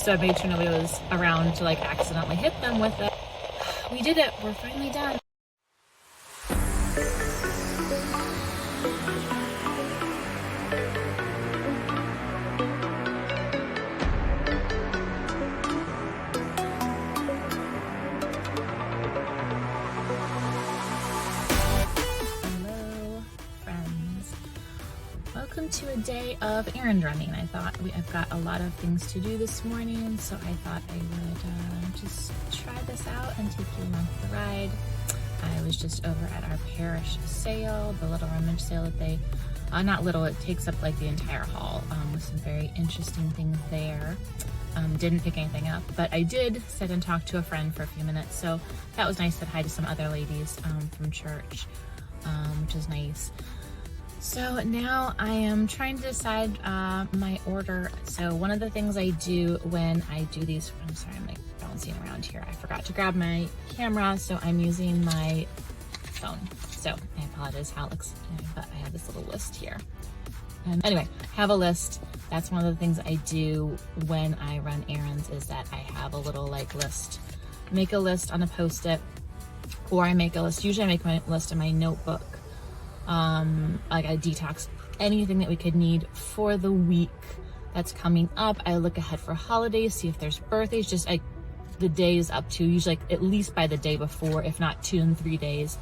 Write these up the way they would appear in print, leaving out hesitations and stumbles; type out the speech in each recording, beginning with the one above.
so I made sure nobody was around to like accidentally hit them with it. We did it. We're finally done. Hello, friends. Welcome to a day of errand running. I thought I've got a lot of things to do this morning, so I thought I would just try this out and take you along for the ride. I was just over at our parish sale, the little rummage sale that they, not little, it takes up like the entire hall, with some very interesting things there. Didn't pick anything up, but I did sit and talk to a friend for a few minutes, so that was nice. Said hi to some other ladies from church, which is nice. So now I am trying to decide my order. So one of the things I do when I do these, I'm sorry, I'm like bouncing around here. I forgot to grab my camera, so I'm using my phone. So I apologize how it looks, but I have this little list here. Anyway, have a list. That's one of the things I do when I run errands, is that I have a little like list. Make a list on a Post-it, or I make a list. Usually I make my list in my notebook. Like I detox anything that we could need for the week that's coming up. I look ahead for holidays, see if there's birthdays, just like the days up to, usually like at least by the day before, if not 2 and 3 days,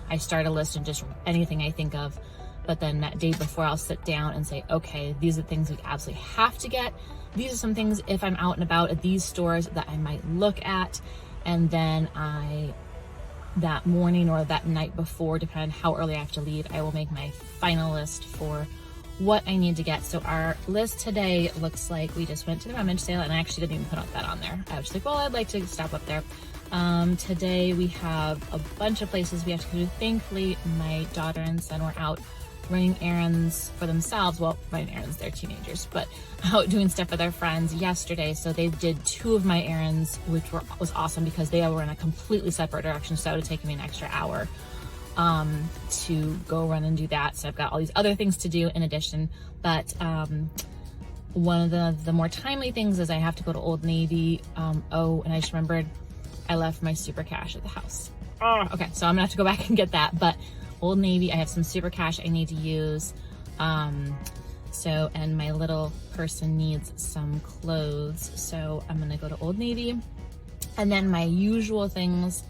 I start a list and just anything I think of. But then that day before, I'll sit down and say, okay, these are things we absolutely have to get. These are some things if I'm out and about at these stores that I might look at. And then that morning or that night before, depending on how early I have to leave, I will make my final list for what I need to get. So our list today looks like we just went to the rummage sale, and I actually didn't even put that on there. I was just like, well, I'd like to stop up there. Today we have a bunch of places we have to go to. Thankfully, my daughter and son were out running errands for themselves. Well, running errands, they're teenagers, but out doing stuff with their friends yesterday. So they did 2 of my errands, which was awesome because they were in a completely separate direction. So it would have taken me an extra hour to go run and do that. So I've got all these other things to do in addition. But one of the more timely things is I have to go to Old Navy. Oh, and I just remembered I left my super cash at the house. Okay, so I'm gonna have to go back and get that. But Old Navy, I have some super cash I need to use. And my little person needs some clothes. So I'm gonna go to Old Navy. And then my usual things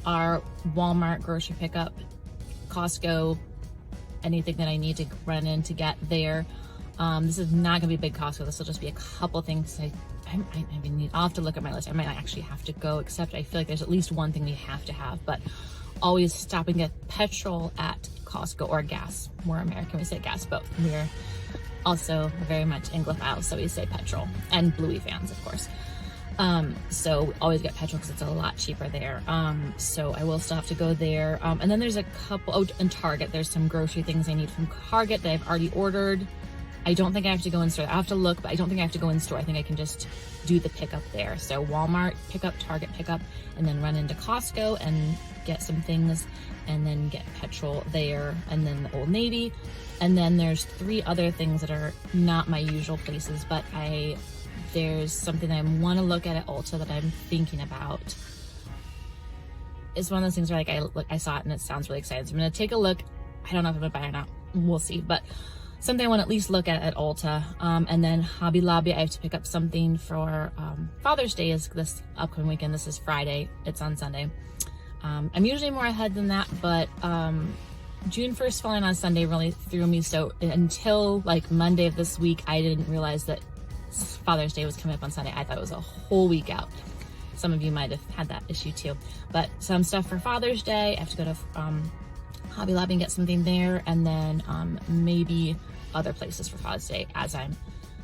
are Walmart, grocery pickup, Costco, anything that I need to run in to get there. This is not gonna be a big Costco. This will just be a couple things. I'll have to look at my list. I might not actually have to go, except I feel like there's at least one thing we have to have, but always stop and get petrol at Costco, or gas. We're American, we say gas, but we're also very much Anglophile, so we say petrol, and Bluey fans, of course. So always get petrol because it's a lot cheaper there. So I will still have to go there. And then there's a couple, and Target, there's some grocery things I need from Target that I've already ordered. I don't think I have to go in store. I have to look, but I don't think I have to go in store. I think I can just do the pickup there. So Walmart pickup, Target pickup, and then run into Costco and get some things, and then get petrol there, and then the Old Navy. And then there's 3 other things that are not my usual places, but there's something I want to look at Ulta that I'm thinking about. It's one of those things where I saw it and it sounds really exciting. So I'm gonna take a look. I don't know if I'm gonna buy it or not. We'll see, but something I want to at least look at Ulta. And then Hobby Lobby, I have to pick up something for Father's Day is this upcoming weekend. This is Friday. It's on Sunday. I'm usually more ahead than that, but June 1st falling on Sunday really threw me. So until like Monday of this week, I didn't realize that Father's Day was coming up on Sunday. I thought it was a whole week out. Some of you might have had that issue too. But some stuff for Father's Day, I have to go to Hobby Lobby and get something there, and then maybe other places for Father's Day as I'm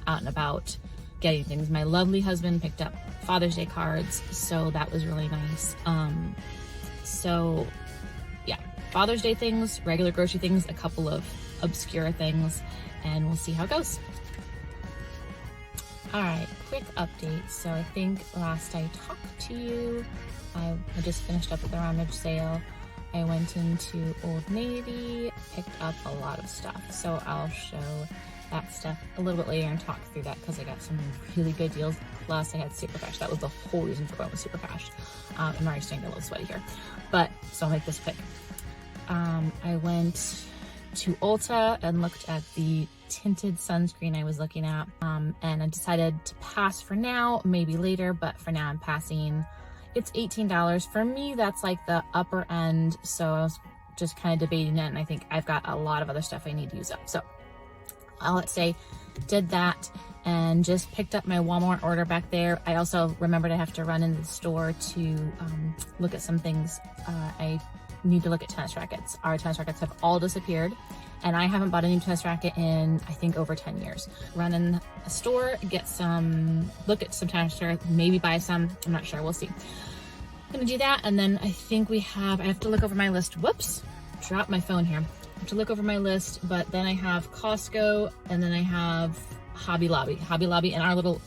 out and about getting things. My lovely husband picked up Father's Day cards, so that was really nice. So yeah, Father's Day things, regular grocery things, a couple of obscure things, and we'll see how it goes. All right, quick update. So I think last I talked to you, I just finished up at the rummage sale. I went into Old Navy, picked up a lot of stuff. So I'll show that stuff a little bit later and talk through that because I got some really good deals. Plus I had Super Cash. That was the whole reason for going with Super Cash. I'm already starting to get a little sweaty here, but so I'll make this quick. I went to Ulta and looked at the tinted sunscreen I was looking at, and I decided to pass for now, maybe later, but for now I'm passing. It's $18. For me, that's like the upper end, so I was just kind of debating it, and I think I've got a lot of other stuff I need to use up. So let's say did that and just picked up my Walmart order back there. I also remembered I have to run into the store to look at some things. I need to look at tennis rackets. Our tennis rackets have all disappeared, and I haven't bought a new tennis racket in, I think, over 10 years. Run in a store, get some, look at some tennis rackets, maybe buy some. I'm not sure, we'll see. I'm gonna do that, and then I think I have to look over my list. Whoops, dropped my phone here. I have to look over my list, but then I have Costco, and then I have Hobby Lobby. Hobby Lobby in our little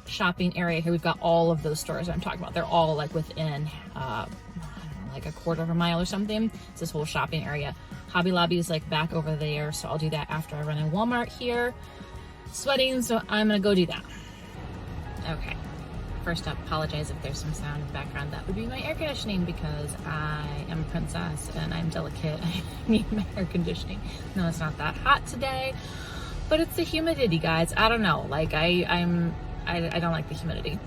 shopping area here, we've got all of those stores I'm talking about. They're all like within, I don't know, like a quarter of a mile or something. It's this whole shopping area. Hobby Lobby is like back over there, so I'll do that after I run in Walmart here. Sweating, so I'm gonna go do that. Okay, first up, apologize if there's some sound in the background. That would be my air conditioning because I am a princess and I'm delicate. I need my air conditioning. No, it's not that hot today, but it's the humidity, guys. I don't know, like I don't like the humidity.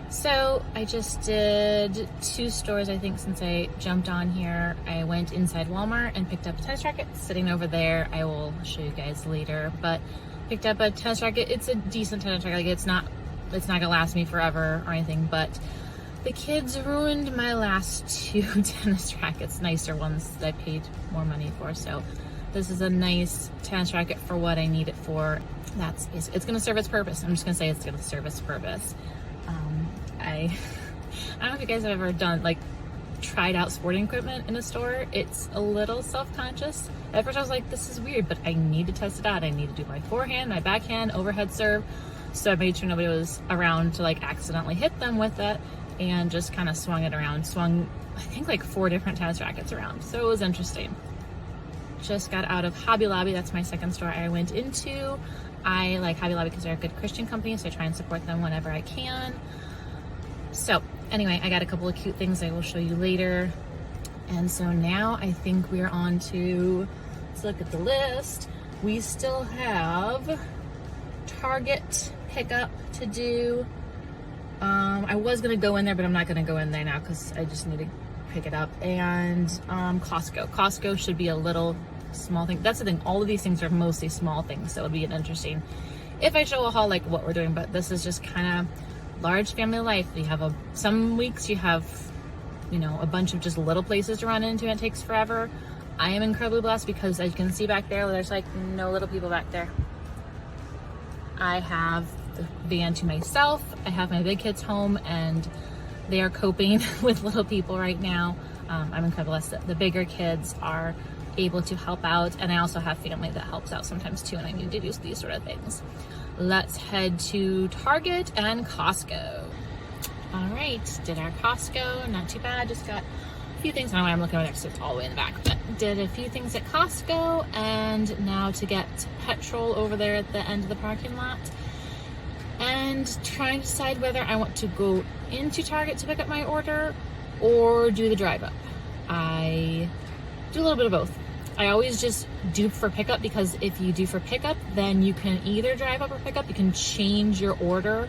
So I just did 2 stores, I think, since I jumped on here. I went inside Walmart and picked up a tennis racket sitting over there. I will show you guys later, but picked up a tennis racket. It's a decent tennis racket. Like it's not gonna last me forever or anything, but the kids ruined my last 2 tennis rackets, nicer ones that I paid more money for. So this is a nice tennis racket for what I need it for. It's gonna serve its purpose. I'm just gonna say it's gonna serve its purpose. I don't know if you guys have ever tried out sporting equipment in a store. It's a little self-conscious. At first I was like, this is weird, but I need to test it out. I need to do my forehand, my backhand, overhead serve. So I made sure nobody was around to like accidentally hit them with it, and just kind of swung it around. Swung, I think, like 4 different tennis rackets around. So it was interesting. Just got out of Hobby Lobby. That's my second store I went into. I like Hobby Lobby because they're a good Christian company, so I try and support them whenever I can. So anyway, I got a couple of cute things I will show you later. And so now I think we're on to, let's look at the list. We still have Target pickup to do. I was gonna go in there, but I'm not gonna go in there now because I just need to pick it up. And Costco. Costco should be a little small thing. That's the thing, all of these things are mostly small things, so it'll be interesting if I show a haul like what we're doing, but this is just kind of large family life. You have some weeks you have, you know, a bunch of just little places to run into and it takes forever. I am incredibly blessed because as you can see back there, there's like no little people back there. I have the van to myself. I have my big kids home and they are coping with little people right now. I'm incredibly blessed that the bigger kids are able to help out, and I also have family that helps out sometimes too, and I need to do these sort of things. Let's head to Target and Costco. All right, did our Costco, not too bad. Just got a few things. I don't know why I'm looking over there because it's all the way in the back, but did a few things at Costco, and now to get petrol over there at the end of the parking lot, and trying to decide whether I want to go into Target to pick up my order or do the drive up. I do a little bit of both. I always just do for pickup because if you do for pickup, then you can either drive up or pick up. You can change your order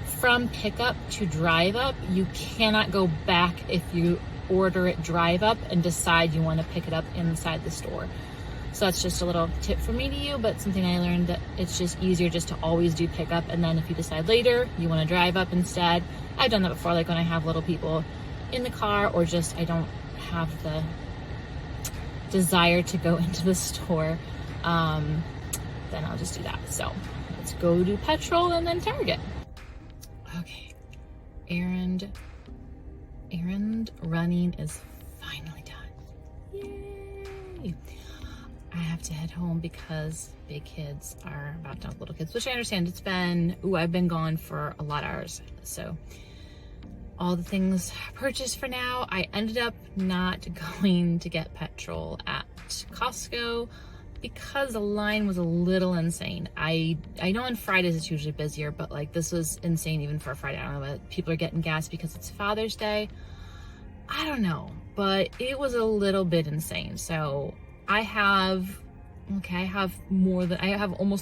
from pickup to drive up. You cannot go back if you order it drive up and decide you want to pick it up inside the store. So that's just a little tip from me to you, but something I learned that it's just easier just to always do pickup, and then if you decide later you want to drive up instead. I've done that before, like when I have little people in the car or just I don't have the desire to go into the store, then I'll just do that. So let's go do petrol and then Target. Okay, errand running is finally done. Yay! I have to head home because big kids are about to have little kids, which I understand. It's been, I've been gone for a lot of hours. So all the things purchased for now. I ended up not going to get petrol at Costco. because the line was a little insane. I know on Fridays it's usually busier, but like this was insane even for a Friday. I don't know, but people are getting gas because it's Father's Day. I don't know, but it was a little bit insane. So I have almost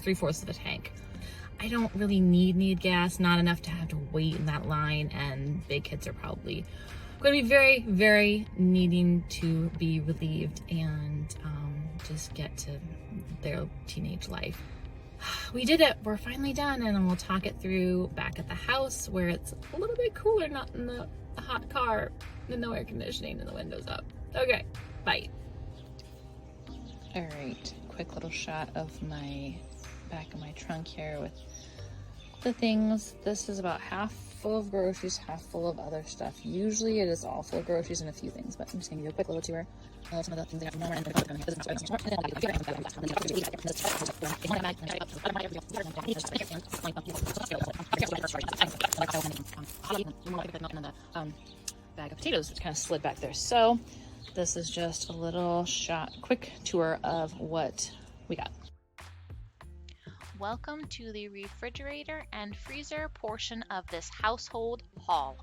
3/4 of a tank. I don't really need gas, not enough to have to wait in that line, and big kids are probably going to be very, very needing to be relieved and just get to their teenage life. We did it. We're finally done, and we'll talk it through back at the house where it's a little bit cooler, not in the hot car, with no air conditioning and the windows up. Okay, bye. All right, quick little shot of my back of my trunk here with the things. This is about half full of groceries, half full of other stuff. Usually it is all full of groceries and a few things, but I'm just gonna give you a quick little tour of some of the things I got from Walmart. Bag of potatoes, which kind of slid back there. So this is just a little quick tour of what we got. Welcome to the refrigerator and freezer portion of this household haul.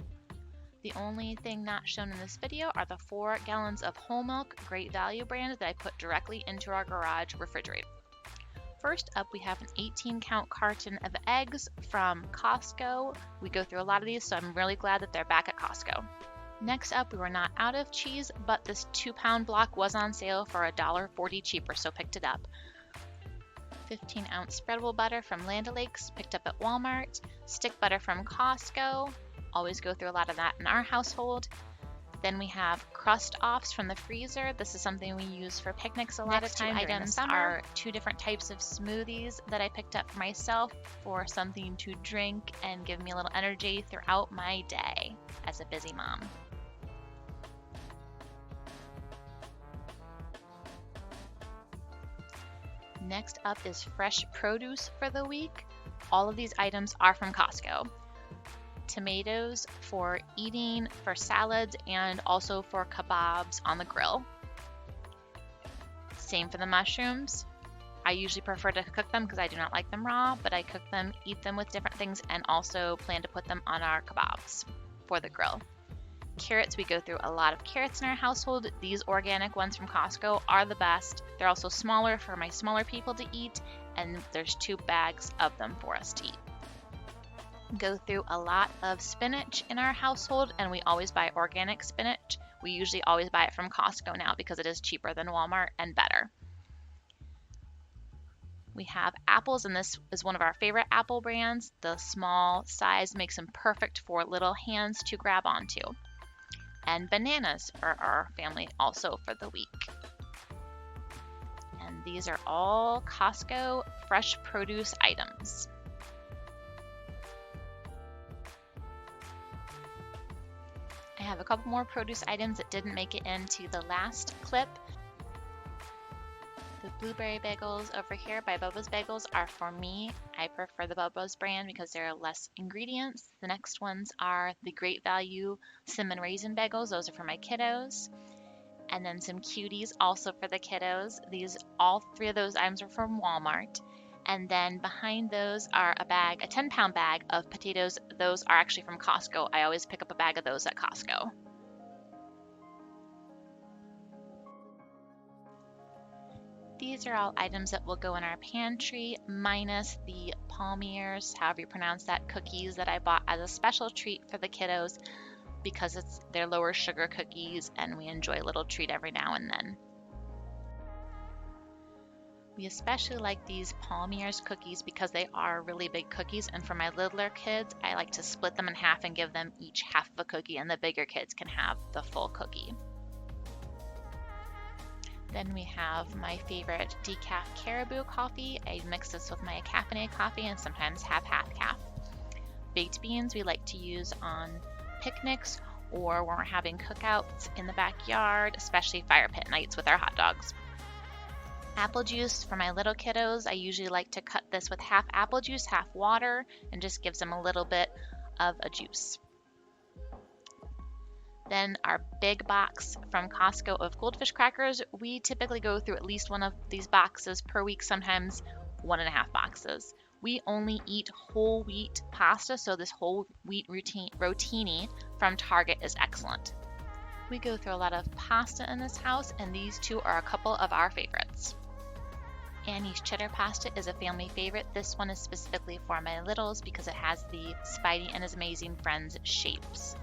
The only thing not shown in this video are the 4 gallons of whole milk, Great Value brand, that I put directly into our garage refrigerator. First up, we have an 18-count carton of eggs from Costco. We go through a lot of these, so I'm really glad that they're back at Costco. Next up, we were not out of cheese, but this 2-pound block was on sale for $1.40 cheaper, so picked it up. 15-ounce spreadable butter from Land O'Lakes, picked up at Walmart. Stick butter from Costco. Always go through a lot of that in our household. Then we have crust offs from the freezer. This is something we use for picnics a lot of times. Next 2 items are 2 different types of smoothies that I picked up for myself for something to drink and give me a little energy throughout my day as a busy mom. Next up is fresh produce for the week. All of these items are from Costco. Tomatoes for eating, for salads, and also for kebabs on the grill. Same for the mushrooms. I usually prefer to cook them because I do not like them raw, but I cook them, eat them with different things, and also plan to put them on our kebabs for the grill. Carrots, we go through a lot of carrots in our household. These organic ones from Costco are the best. They're also smaller for my smaller people to eat, and there's 2 bags of them for us to eat. Go through a lot of spinach in our household, and we always buy organic spinach. We usually always buy it from Costco now because it is cheaper than Walmart and better. We have apples, and this is one of our favorite apple brands. The small size makes them perfect for little hands to grab onto. And bananas for our family also for the week. And these are all Costco fresh produce items. I have a couple more produce items that didn't make it into the last clip. The blueberry bagels over here by Bubba's Bagels are for me. I prefer the Bubba's brand because there are less ingredients. The next ones are the Great Value cinnamon raisin bagels. Those are for my kiddos. And then some cuties also for the kiddos. All 3 of those items are from Walmart. And then behind those are a 10-pound bag of potatoes. Those are actually from Costco. I always pick up a bag of those at Costco. These are all items that will go in our pantry, minus the Palmiers, however you pronounce that, cookies that I bought as a special treat for the kiddos because they're lower sugar cookies and we enjoy a little treat every now and then. We especially like these Palmiers cookies because they are really big cookies, and for my littler kids, I like to split them in half and give them each half of a cookie, and the bigger kids can have the full cookie. Then we have my favorite decaf caribou coffee. I mix this with my caffeinated coffee and sometimes have half calf. Baked beans we like to use on picnics or when we're having cookouts in the backyard, especially fire pit nights with our hot dogs. Apple juice for my little kiddos. I usually like to cut this with half apple juice, half water, and just gives them a little bit of a juice. Then our big box from Costco of goldfish crackers. We typically go through at least one of these boxes per week, sometimes 1.5 boxes. We only eat whole wheat pasta, so this whole wheat rotini from Target is excellent. We go through a lot of pasta in this house, and these two are a couple of our favorites. Annie's cheddar pasta is a family favorite. This one is specifically for my littles because it has the Spidey and His Amazing Friends shapes.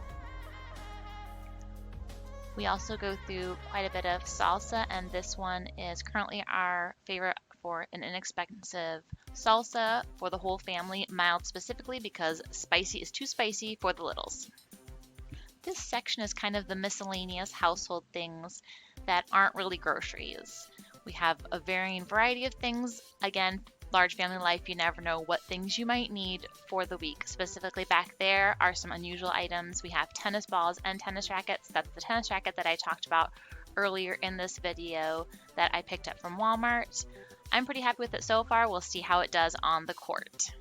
We also go through quite a bit of salsa, and this one is currently our favorite for an inexpensive salsa for the whole family, mild specifically because spicy is too spicy for the littles. This section is kind of the miscellaneous household things that aren't really groceries. We have a varying variety of things. Again, large family life, you never know what things you might need for the week. Specifically back there are some unusual items. We have tennis balls and tennis rackets. That's the tennis racket that I talked about earlier in this video that I picked up from Walmart. I'm pretty happy with it so far. We'll see how it does on the court.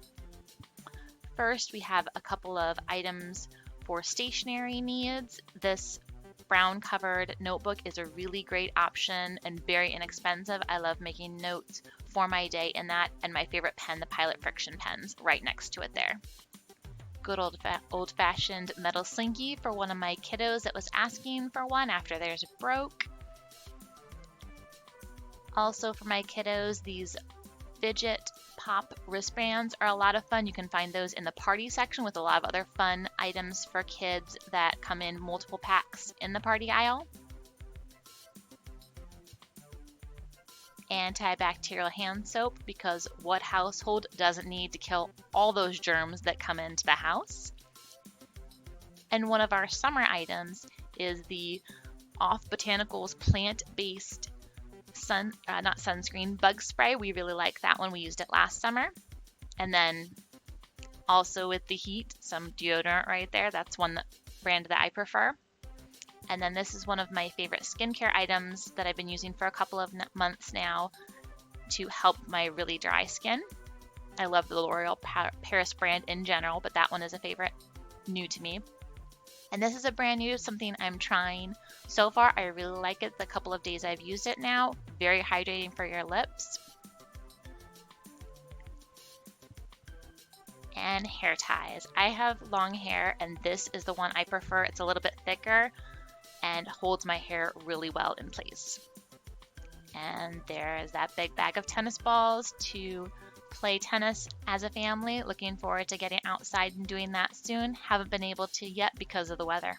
First, we have a couple of items for stationery needs. This brown covered notebook is a really great option and very inexpensive. I love making notes for my day in that, and my favorite pen, the Pilot Friction pens, right next to it there. Good old-fashioned metal slinky for one of my kiddos that was asking for one after theirs broke. Also for my kiddos, these fidget pop wristbands are a lot of fun. You can find those in the party section with a lot of other fun items for kids that come in multiple packs in the party aisle. Antibacterial hand soap, because what household doesn't need to kill all those germs that come into the house? And one of our summer items is the Off Botanicals plant-based not sunscreen, bug spray. We really like that one. We used it last summer. And then also with the heat, some deodorant right there. That's one brand that I prefer. And then this is one of my favorite skincare items that I've been using for a couple of months now to help my really dry skin. I love the L'Oreal Paris brand in general, but that one is a favorite new to me. And this is a brand new, something I'm trying. So far, I really like it. The couple of days I've used it now, very hydrating for your lips. And hair ties. I have long hair, and this is the one I prefer. It's a little bit thicker and holds my hair really well in place. And there's that big bag of tennis balls to play tennis as a family. Looking forward to getting outside and doing that soon. Haven't been able to yet because of the weather.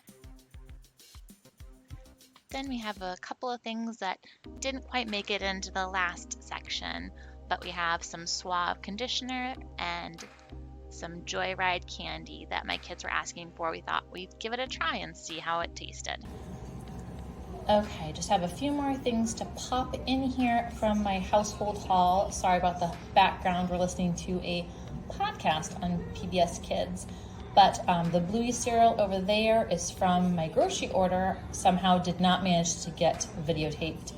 Then we have a couple of things that didn't quite make it into the last section, but we have some Suave conditioner and some Joyride candy that my kids were asking for. We thought we'd give it a try and see how it tasted. Okay, just have a few more things to pop in here from my household haul. Sorry about the background. We're listening to a podcast on PBS Kids. But the Bluey cereal over there is from my grocery order. Somehow did not manage to get videotaped.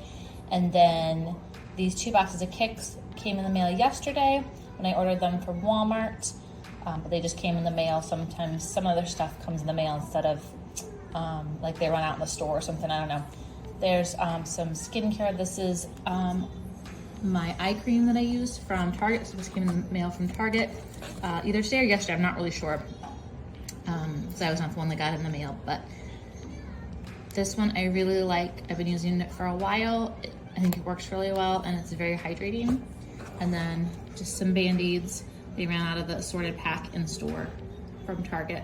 And then these 2 boxes of Kix came in the mail yesterday when I ordered them from Walmart. But they just came in the mail. Sometimes some other stuff comes in the mail instead of like they run out in the store or something, I don't know. There's some skincare. This is my eye cream that I used from Target. So this came in the mail from Target either today or yesterday, I'm not really sure. So I was not the one that got it in the mail, but this one I really like. I've been using it for a while. I think it works really well and it's very hydrating. And then just some Band-Aids. They ran out of the assorted pack in store from Target.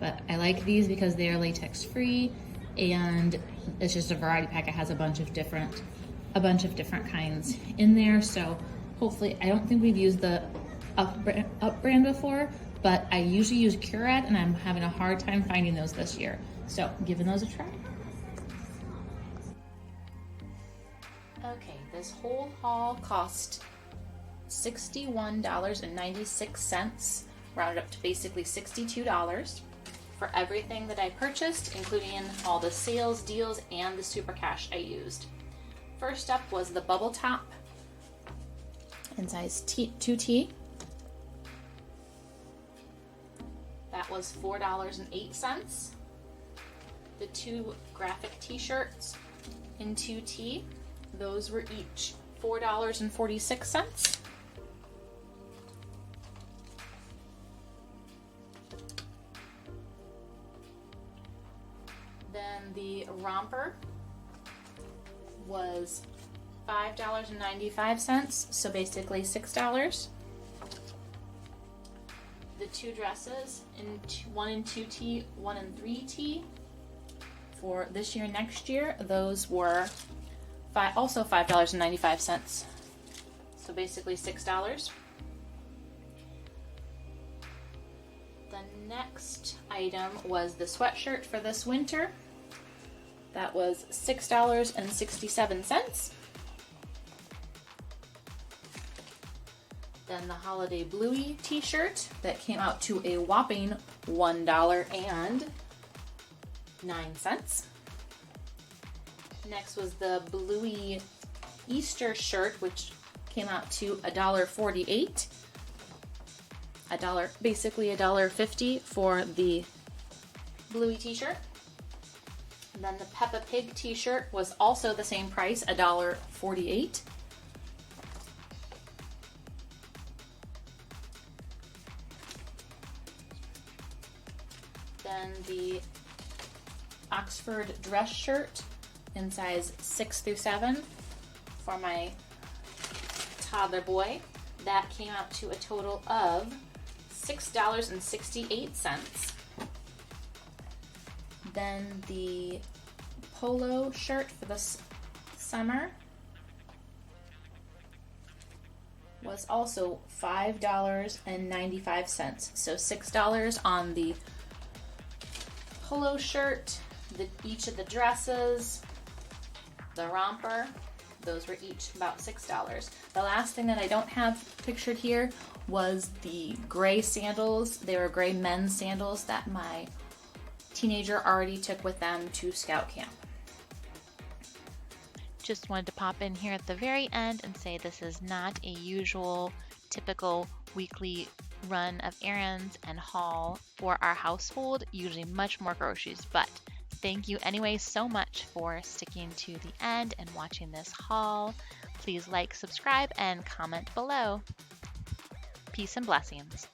But I like these because they are latex free and it's just a variety pack. It has a bunch of different kinds in there. So hopefully, I don't think we've used the Up brand before, but I usually use Curad and I'm having a hard time finding those this year. So giving those a try. Okay, this whole haul cost $61.96, rounded up to basically $62 for everything that I purchased, including all the sales, deals, and the super cash I used. First up was the Bubble Top in size 2T. That was $4.08. the 2 graphic t-shirts in 2T. Those were each $4.46. Then the romper was $5.95, so basically $6. The 2 dresses, one in 2T, one in 3T, for this year, next year, those were also $5.95, so basically $6. The next item was the sweatshirt for this winter. That was $6.67. Then the Holiday Bluey t-shirt that came out to a whopping $1.09. Next was the Bluey Easter shirt, which came out to $1.48. Basically $1.50 for the Bluey t-shirt. And then the Peppa Pig t-shirt was also the same price, $1.48. Then the Oxford dress shirt in size 6 through 7 for my toddler boy. That came out to a total of $6.68. Then the polo shirt for this summer was also $5.95. So $6 on the polo shirt, each of the dresses, the romper, those were each about $6. The last thing that I don't have pictured here was the gray sandals. They were gray men's sandals that my teenager already took with them to scout camp. Just wanted to pop in here at the very end and say this is not a usual, typical weekly run of errands and haul for our household, usually much more groceries, but thank you anyway so much for sticking to the end and watching this haul. Please like, subscribe, and comment below. Peace and blessings.